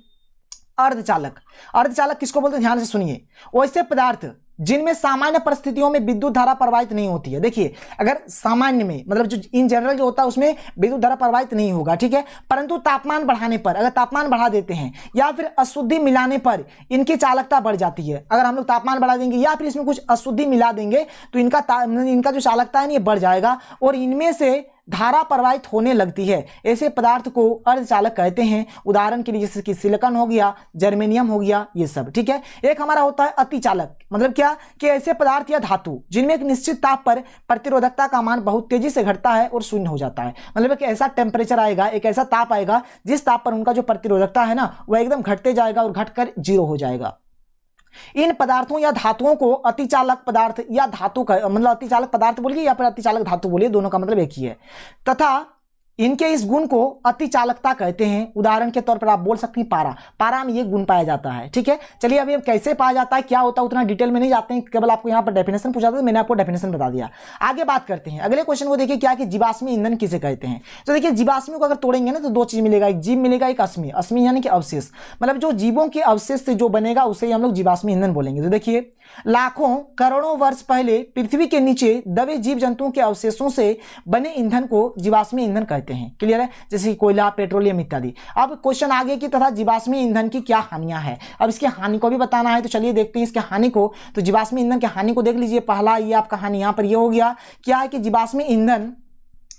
S1: अर्धचालक किसको बोलते हैं, ध्यान से सुनिए। वैसे पदार्थ जिनमें सामान्य परिस्थितियों में विद्युत धारा प्रवाहित नहीं होती है। देखिए अगर सामान्य में मतलब जो इन जनरल जो होता है उसमें विद्युत धारा प्रवाहित नहीं होगा, ठीक है, परंतु तापमान बढ़ाने पर, अगर तापमान बढ़ा देते हैं या फिर अशुद्धि मिलाने पर इनकी चालकता बढ़ जाती है। अगर हम लोग तापमान बढ़ा देंगे या फिर इसमें कुछ अशुद्धि मिला देंगे तो इनका जो चालकता है ये बढ़ जाएगा और इनमें से धारा प्रवाहित होने लगती है। ऐसे पदार्थ को अर्धचालक कहते हैं। उदाहरण के लिए जैसे कि सिलिकॉन हो गया, जर्मेनियम हो गया, ये सब। ठीक है, एक हमारा होता है अतिचालक, मतलब क्या कि ऐसे पदार्थ या धातु जिनमें एक निश्चित ताप पर प्रतिरोधकता का मान बहुत तेजी से घटता है और शून्य हो जाता है। मतलब एक ऐसा टेम्परेचर आएगा, एक ऐसा ताप आएगा जिस ताप पर उनका जो प्रतिरोधकता है ना वह एकदम घटते जाएगा और घटकर 0 हो जाएगा। इन पदार्थों या धातुओं को अतिचालक पदार्थ या धातु का मतलब अतिचालक पदार्थ बोलिए या फिर अतिचालक धातु बोलिए, दोनों का मतलब एक ही है। तथा इनके इस गुण को अतिचालकता कहते हैं। उदाहरण के तौर पर आप बोल सकते हैं पारा में ये गुण पाया जाता है। ठीक है, चलिए अभी कैसे पाया जाता है, क्या होता है, उतना डिटेल में नहीं जाते हैं, केवल आपको यहाँ पर डेफिनेशन पूछा था, मैंने आपको डेफिनेशन बता दिया। आगे बात करते हैं अगले क्वेश्चन को। देखिए क्या कि जीवाश्मी ईंधन किसे कहते हैं। तो देखिए जीवाश्मी को अगर तोड़ेंगे ना तो 2 चीज मिलेगा, एक जीव मिलेगा, एक अश्मी यानी कि अवशेष। मतलब जो जीवों के अवशेष से जो बनेगा उसे हम लोग जीवाश्मी ईंधन बोलेंगे। तो देखिए लाखों करोड़ों वर्ष पहले पृथ्वी के नीचे दबे जीव जंतुओं के अवशेषों से बने ईंधन को जीवाश्मी ईंधन कहते हैं। क्लियर है? जैसे कोयला, पेट्रोलियम इत्यादि। अब क्वेश्चन आगे की तथा जीवाश्मी ईंधन की क्या हानियां हैं। अब इसकी हानि को भी बताना है, तो चलिए देखते हैं इसके हानि को। तो जीवाश्मी ईंधन की हानि को देख लीजिए। पहला ये आपका हानि यहाँ पर ये हो गया, क्या है कि जीवाश्मी ईंधन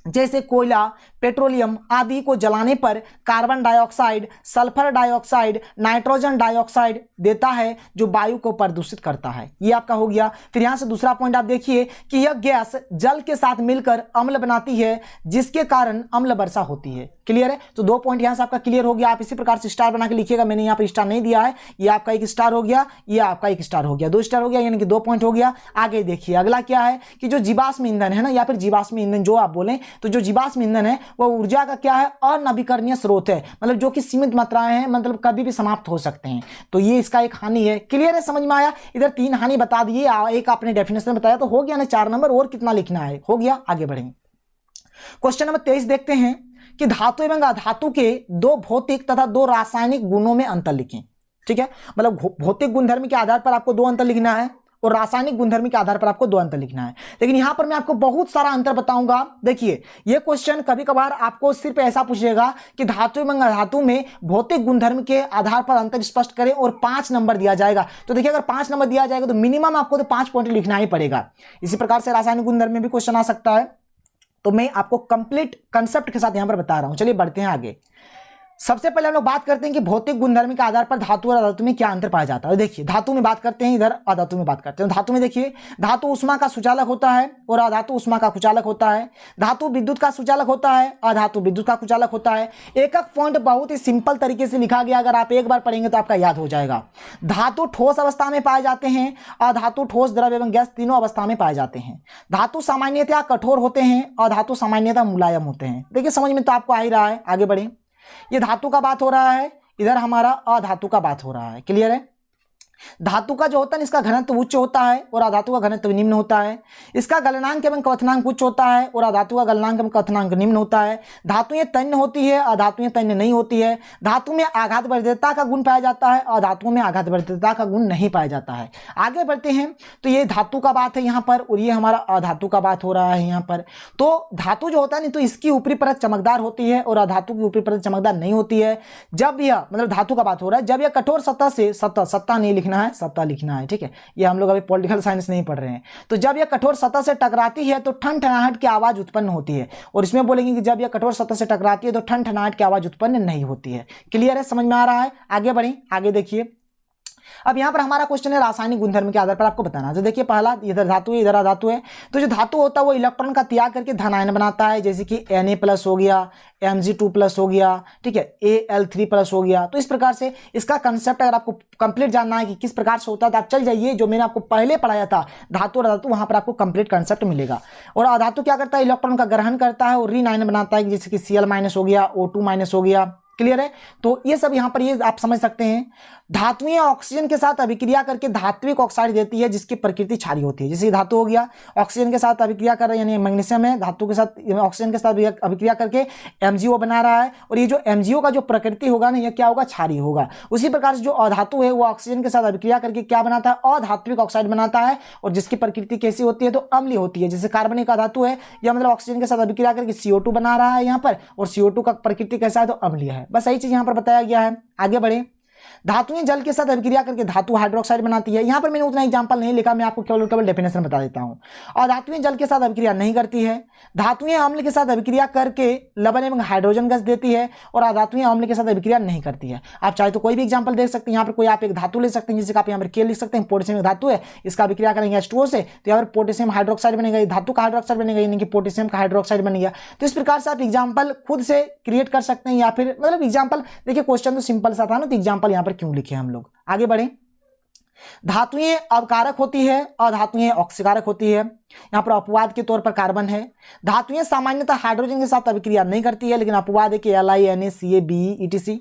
S1: जैसे कोयला, पेट्रोलियम आदि को जलाने पर carbon dioxide, sulphur dioxide, nitrogen dioxide देता है जो वायु को प्रदूषित करता है। ये आपका हो गया। फिर यहां से दूसरा पॉइंट आप देखिए कि यह गैस जल के साथ मिलकर अम्ल बनाती है जिसके कारण अम्ल वर्षा होती है। क्लियर है? तो 2 पॉइंट यहां से आपका क्लियर हो गया। आप इसी प्रकार से स्टार बना के लिखिएगा, मैंने यहां पर स्टार नहीं दिया है। ये आपका 1 स्टार हो गया, ये आपका 1 स्टार हो गया, 2 स्टार हो गया, यानी कि 2 पॉइंट हो गया। आगे देखिए अगला क्या है कि जो जीवाश्म ईंधन है ना, या फिर जीवाश्म ईंधन जो आप बोलें, तो जो जीवाश्म ईंधन है वह ऊर्जा का क्या है, अनवीकरणीय स्रोत है, मतलब जो कि सीमित मात्राएं हैं, मतलब कभी भी समाप्त हो सकते हैं। तो ये इसका एक हानि है। क्लियर है? समझ में आया? इधर 3 हानि बता दिए, एक आपने डेफिनेशन बताया, तो हो गया ना 4 नंबर। और कितना लिखना है? हो गया। आगे बढ़ेंगे। क्वेश्चन नंबर 23 देखते हैं कि धातु एवं अधातु के 2 भौतिक तथा 2 रासायनिक गुणों में अंतर लिखें। ठीक है, मतलब भौतिक गुणधर्म के आधार पर आपको 2 अंतर लिखना है और रासायनिक गुणधर्म के आधार पर आपको 2 अंतर लिखना है। लेकिन यहां पर मैं आपको बहुत सारा अंतर बताऊंगा। देखिए ये क्वेश्चन कभी कभार आपको सिर्फ ऐसा पूछेगा कि धातु एवं अधातु में भौतिक गुणधर्म के आधार पर अंतर स्पष्ट करें और 5 नंबर दिया जाएगा। तो देखिए अगर 5 नंबर दिया जाएगा तो मिनिमम आपको तो 5 पॉइंट लिखना ही पड़ेगा। इसी प्रकार से रासायनिक गुणधर्म में भी क्वेश्चन आ सकता है। तो मैं आपको कंप्लीट कंसेप्ट के साथ यहां पर बता रहा हूं। चलिए बढ़ते हैं आगे। सबसे पहले हम लोग बात करते हैं कि भौतिक गुणधर्म के आधार पर धातु और अधातु में क्या अंतर पाया जाता है। देखिए धातु में बात करते हैं, इधर अधातु में बात करते हैं। धातु में देखिए धातु उष्मा का सुचालक होता है और अधातु उष्मा का कुचालक होता है। धातु विद्युत का सुचालक होता है, अधातु विद्युत का कुचालक होता है। एक पॉइंट बहुत ही सिंपल तरीके से लिखा गया, अगर आप एक बार पढ़ेंगे तो आपका याद हो जाएगा। धातु ठोस अवस्था में पाए जाते हैं, अधातु ठोस, द्रव एवं गैस तीनों अवस्था में पाए जाते हैं। धातु सामान्यतः कठोर होते हैं, अधातु सामान्यतः मुलायम होते हैं। देखिए समझ में तो आपको आ ही रहा है। आगे बढ़े। ये धातु का बात हो रहा है, इधर हमारा अधातु का बात हो रहा है। क्लियर है? धातु का जो होता है इसका घनत्व उच्च होता है और अधातु का घनत्व निम्न होता है। इसका गलनांक एवं क्वथनांक उच्च होता है और अधातु का गलनांक एवं क्वथनांक निम्न होता है। धातुएं तन्य होती है, अधातुएं तन्य नहीं होती है। धातु में आघात वर्धितता का गुण पाया जाता है, अधातुओं में आघात वर्धितता का गुण नहीं पाया जाता है। आगे बढ़ते हैं। तो ये धातु का बात है यहाँ पर और ये हमारा अधातु का बात हो रहा है यहाँ पर। तो धातु जो होता है नहीं तो इसकी ऊपरी परत चमकदार होती है और अधातु की ऊपरी परत चमकदार नहीं होती है। जब यह मतलब धातु का बात हो रहा है, जब यह कठोर सतह से सतह नहीं लिखना है, सतह लिखना है। ठीक है, ये हम लोग अभी पॉलिटिकल साइंस नहीं पढ़ रहे हैं। तो जब यह कठोर सतह से टकराती है तो ठनठनाहट की आवाज उत्पन्न होती है और इसमें बोलेंगे कि जब यह कठोर सतह से टकराती है तो ठनठनाहट की आवाज उत्पन्न नहीं होती है। क्लियर है? समझ में आ रहा है? आगे बढ़ें। आगे देखिए अब यहां पर हमारा क्वेश्चन है रासायनिक गुणधर्म के आधार पर आपको बताना। तो देखिए पहला इधर धातु है, इधर अधातु है। तो जो धातु होता है वो इलेक्ट्रॉन का त्याग करके धन आयन बनाता है, जैसे कि Na+ हो गया, Mg2+ हो गया, ठीक है, Al3+ हो गया। तो इस प्रकार से इसका कंसेप्ट अगर आपको कंप्लीट जानना है कि किस प्रकार से होता है तो आप चल जाइए जो मैंने आपको पहले पढ़ाया था धातु और अधातु, वहां पर आपको कंप्लीट कंसेप्ट मिलेगा। और अधातु क्या करता है, इलेक्ट्रॉन का ग्रहण करता है और ऋण आयन बनाता है, जैसे कि Cl- हो गया, O2- हो गया। क्लियर है? तो ये सब यहां पर ये आप समझ सकते हैं। धातुएं ऑक्सीजन के साथ अभिक्रिया करके धात्विक ऑक्साइड देती है जिसकी प्रकृति क्षारीय होती है। जैसे धातु हो गया, ऑक्सीजन के साथ अभिक्रिया कर रहा है, यानी मैग्नीशियम है, धातु के साथ ऑक्सीजन के साथ अभिक्रिया करके MgO बना रहा है और ये जो MgO का जो प्रकृति होगा ना, यह क्या होगा, क्षारीय होगा। उसी प्रकार से जो अधातु है वो ऑक्सीजन के साथ अभिक्रिया करके क्या बनाता है, अधात्विक ऑक्साइड बनाता है और जिसकी प्रकृति कैसी होती है, तो अम्लीय होती है। जैसे कार्बनिक धातु है, यह मतलब ऑक्सीजन के साथ अभिक्रिया करके CO2 बना रहा है यहाँ पर और CO2 का प्रकृति कैसा है, तो अम्लीय है। बस यही चीज यहाँ पर बताया गया है। आगे बढ़े। धातुएं जल के साथ अभिक्रिया करके धातु हाइड्रोक्साइड बनाती है। यहां पर मैंने उतना एग्जांपल नहीं लिखा, मैं आपको केवल डेफिनेशन बता देता हूं। और धातुएं जल के साथ अभिक्रिया नहीं करती है। धातुएं अम्ल के साथ अभिक्रिया करके लवण एवं हाइड्रोजन गैस देती है और अधातुएं अम्ल के साथ अभिक्रिया नहीं करती है। आप चाहे तो कोई भी एग्जाम्पल देख सकते हैं। यहाँ पर कोई आप एक धातु ले सकते हैं, जैसे आप यहाँ पर के लिख सकते हैं, पोटेशियम एक धातु है, इसका अभिक्रिया करेंगे H2O से, तो यहाँ पर पोटेशियम हाइड्रोक्साइड बनेगा, धातु का हाइड्रोक्साइड बनेगा, यानी कि पोटेशियम का हाइड्रोक्साइड बन गया। तो इस प्रकार से आप एग्जाम्पल खुद से क्रिएट कर सकते हैं या फिर मतलब एग्जाम्पल देखिए, क्वेश्चन तो सिंपल सा था ना, तो एग्जाम्पल यहाँ पर क्यों लिखे हम लोग। आगे बढ़े। धातुएं अवकारक होती है और धातुएं ऑक्सीकारक होती है। यहाँ पर अपवाद के तौर पर कार्बन है। धातुएं सामान्यतः हाइड्रोजन के साथ अभिक्रिया नहीं करती है, लेकिन अपवाद है कि Li, Na, Ca, Be, etc।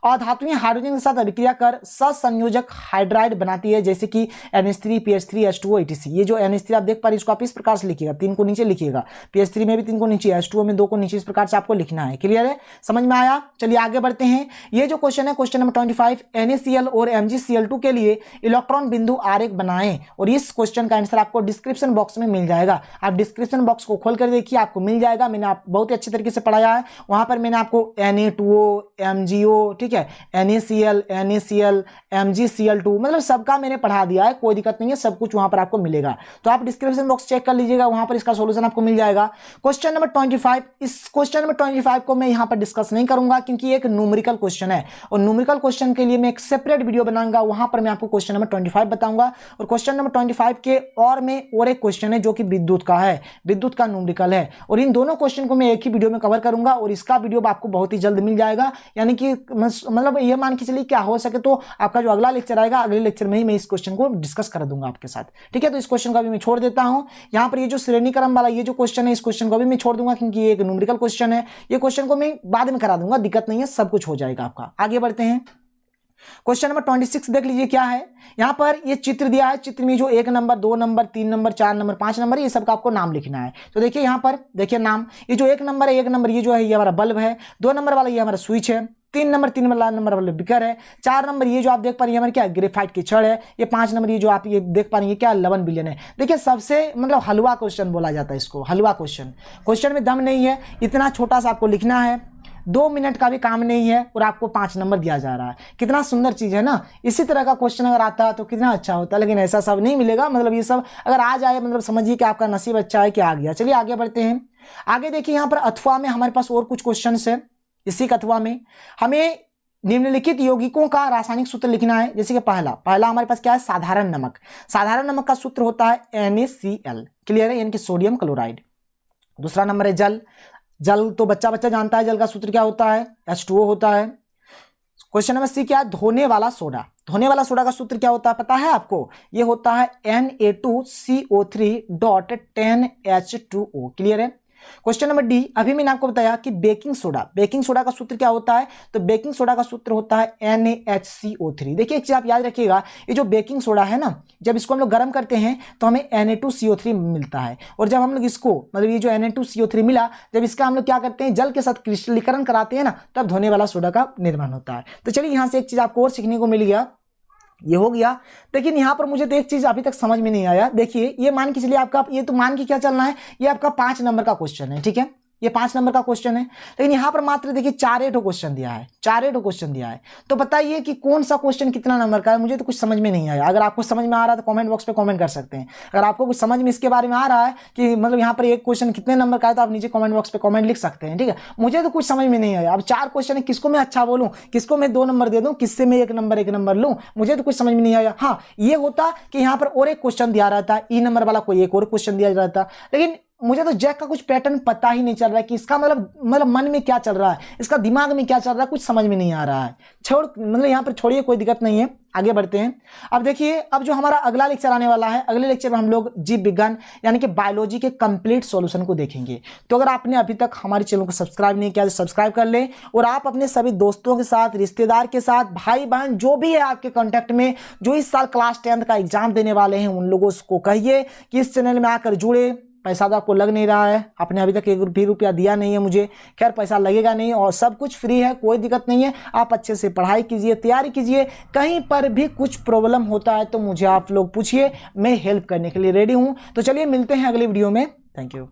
S1: और धातुएं हाइड्रोजन के साथ अभिक्रिया कर ससंयोजक हाइड्राइड बनाती है, जैसे कि NH3, PH3, H2O, etc। ये जो NH3 आप देख पा रहे हैं, इसको आप इस प्रकार से लिखिएगा, 3 को नीचे लिखिएगा, PH3 में भी 3 को नीचे, H2O में 2 को नीचे, इस प्रकार से आपको लिखना है। क्लियर है? समझ में आया? चलिए आगे बढ़ते हैं। ये जो क्वेश्चन है, क्वेश्चन नंबर 25, NaCl और MgCl2 के लिए इलेक्ट्रॉन बिंदु आरेख बनाएं और इस क्वेश्चन का आंसर आपको डिस्क्रिप्शन बॉक्स में मिल जाएगा। आप डिस्क्रिप्शन बॉक्स को खोल कर देखिए, आपको मिल जाएगा। मैंने आप बहुत ही अच्छे तरीके से पढ़ाया है, वहाँ पर मैंने आपको Na2O, MgO, ठीक है, NaCl, NaCl, MgCl2, मतलब सबका मैंने पढ़ा दिया है, कोई दिक्कत नहीं है, सब कुछ वहाँ पर आपको मिलेगा। तो आप डिस्क्रिप्शन बॉक्स चेक कर लीजिएगा, वहाँ पर इसका सोल्यूशन आपको मिल जाएगा। क्वेश्चन नंबर 25, इस क्वेश्चन नंबर 25 को मैं यहाँ पर डिस्कस नहीं करूंगा क्योंकि एक न्यूमेरिकल क्वेश्चन है, और न्यूमेरिकल क्वेश्चन के लिए मैं एक सेपरेट वीडियो बनाऊंगा, वहां पर मैं आपको क्वेश्चन नंबर 25 बताऊंगा। और क्वेश्चन नंबर 25 के और एक क्वेश्चन है जो कि विद्युत का है, विद्युत का न्यूमेरिकल है, और इन दोनों क्वेश्चन को मैं एक ही वीडियो में कवर करूंगा, और इसका वीडियो आपको बहुत ही जल्द मिल जाएगा। यानी कि मतलब ये मान के चलिए क्या हो सके तो आपका जो अगला लेक्चर आएगा, अगले लेक्चर में ही मैं इस क्वेश्चन को डिस्कस कर दूंगा आपके साथ, ठीक है। तो इस क्वेश्चन को अभी मैं छोड़ देता हूं। यहाँ पर ये जो श्रेणी क्रम वाला ये जो क्वेश्चन है, इस क्वेश्चन को अभी मैं छोड़ दूंगा क्योंकि ये एक न्यूमेरिकल क्वेश्चन है। ये क्वेश्चन को मैं बाद में करा दूंगा, दिक्कत नहीं है, सब कुछ हो जाएगा आपका। आगे बढ़ते हैं, क्वेश्चन नंबर 26 देख लीजिए क्या है। यहां पर ये चित्र दिया है, चित्र में जो 1 number, 2 number, 3 number, 4 number, 5 number, ये सबका आपको नाम लिखना है। तो देखिए यहां पर देखिए नाम, ये जो 1 नंबर है, 1 नंबर ये जो है ये हमारा बल्ब है, 2 नंबर वाला ये हमारा स्विच है, 3 नंबर वाला बिकर है, 4 नंबर ये जो आप देख पा रहे हैं हमारे क्या ग्रेफाइट की छड़ है, ये 5 नंबर ये जो आप ये देख पा रहे हैं क्या लवन बिलियन है। देखिए सबसे मतलब हलवा क्वेश्चन बोला जाता है इसको, हलवा क्वेश्चन। क्वेश्चन में दम नहीं है, इतना छोटा सा आपको लिखना है, 2 मिनट का भी काम नहीं है, और आपको 5 नंबर दिया जा रहा है। कितना सुंदर चीज है ना। इसी तरह का क्वेश्चन अगर आता तो कितना अच्छा होता, लेकिन ऐसा सब नहीं मिलेगा। मतलब ये सब अगर आ जाए मतलब समझिए कि आपका नसीब अच्छा है कि आ गया। चलिए आगे बढ़ते हैं। आगे देखिए यहाँ पर अथवा में हमारे पास और कुछ क्वेश्चन है। इसी अथवा में हमें निम्नलिखित यौगिकों का रासायनिक सूत्र लिखना है। जैसे कि पहला हमारे पास क्या है, साधारण नमक। साधारण नमक का सूत्र होता है NaCl, क्लियर है, यानी कि सोडियम क्लोराइड। दूसरा नंबर है जल। जल तो बच्चा जानता है, जल का सूत्र क्या होता है, H2O होता है। क्वेश्चन नंबर C क्या है, धोने वाला सोडा। धोने वाला सोडा का सूत्र क्या होता है पता है आपको, ये होता है Na2CO3.10H2O, क्लियर है। क्वेश्चन नंबर डी, अभी मैंने आपको बताया कि बेकिंग सोडा का सूत्र क्या होता है, तो बेकिंग सोडा का सूत्र होता है NaHCO3। देखिए एक चीज आप याद रखिएगा, ये जो बेकिंग सोडा है ना, जब इसको हम लोग गर्म करते हैं तो हमें Na2CO3 मिलता है, और जब हम लोग इसको मतलब ये जो Na2CO3 मिला, जब इसका हम लोग क्या करते हैं जल के साथ क्रिस्टलीकरण कराते हैं ना, तब धोने वाला सोडा का निर्माण होता है। तो चलिए यहाँ से एक चीज आपको और सीखने को मिल गया, ये हो गया। लेकिन यहाँ पर मुझे तो एक चीज अभी तक समझ में नहीं आया। देखिए ये मान के चलिए आपका, ये तो मान के क्या चलना है, ये आपका 5 नंबर का क्वेश्चन है, ठीक है, ये 5 नंबर का क्वेश्चन है। लेकिन यहाँ पर मात्र देखिए 4 क्वेश्चन दिया है, 4 क्वेश्चन दिया है। तो बताइए कि कौन सा क्वेश्चन कितना नंबर का है, मुझे तो कुछ समझ में नहीं आया। अगर आपको समझ में आ रहा है तो कमेंट बॉक्स पे कमेंट कर सकते हैं। अगर आपको कुछ समझ में इसके बारे में आ रहा है कि मतलब यहाँ पर एक क्वेश्चन कितने नंबर का है, तो आप नीचे कमेंट बॉक्स पे कमेंट लिख सकते हैं, ठीक है। मुझे तो कुछ समझ में नहीं आया। अब 4 क्वेश्चन है, किसको मैं अच्छा बोलूँ, किसको मैं 2 नंबर दे दूँ, किससे मैं 1 नंबर लूँ, मुझे तो कुछ समझ में नहीं आया। हाँ ये होता कि यहाँ पर और एक क्वेश्चन दिया रहता, E नंबर वाला कोई एक और क्वेश्चन दिया रहता, लेकिन मुझे तो जैक का कुछ पैटर्न पता ही नहीं चल रहा है कि इसका मतलब मन में क्या चल रहा है, इसका दिमाग में क्या चल रहा है, कुछ समझ में नहीं आ रहा है। मतलब यहाँ पर छोड़िए, कोई दिक्कत नहीं है, आगे बढ़ते हैं। अब देखिए, अब जो हमारा अगला लेक्चर आने वाला है, अगले लेक्चर में हम लोग जीव विज्ञान यानी कि बायोलॉजी के कंप्लीट सॉल्यूशन को देखेंगे। तो अगर आपने अभी तक हमारे चैनल को सब्सक्राइब नहीं किया तो सब्सक्राइब कर लें, और आप अपने सभी दोस्तों के साथ, रिश्तेदार के साथ, भाई बहन जो भी है आपके कॉन्टैक्ट में, जो इस साल क्लास 10th का एग्जाम देने वाले हैं, उन लोगों को कहिए कि इस चैनल में आकर जुड़े। पैसा तो आपको लग नहीं रहा है, आपने अभी तक 1 भी रुपया दिया नहीं है मुझे, खैर पैसा लगेगा नहीं, और सब कुछ फ्री है, कोई दिक्कत नहीं है। आप अच्छे से पढ़ाई कीजिए, तैयारी कीजिए, कहीं पर भी कुछ प्रॉब्लम होता है तो मुझे आप लोग पूछिए, मैं हेल्प करने के लिए रेडी हूं। तो चलिए मिलते हैं अगली वीडियो में, थैंक यू।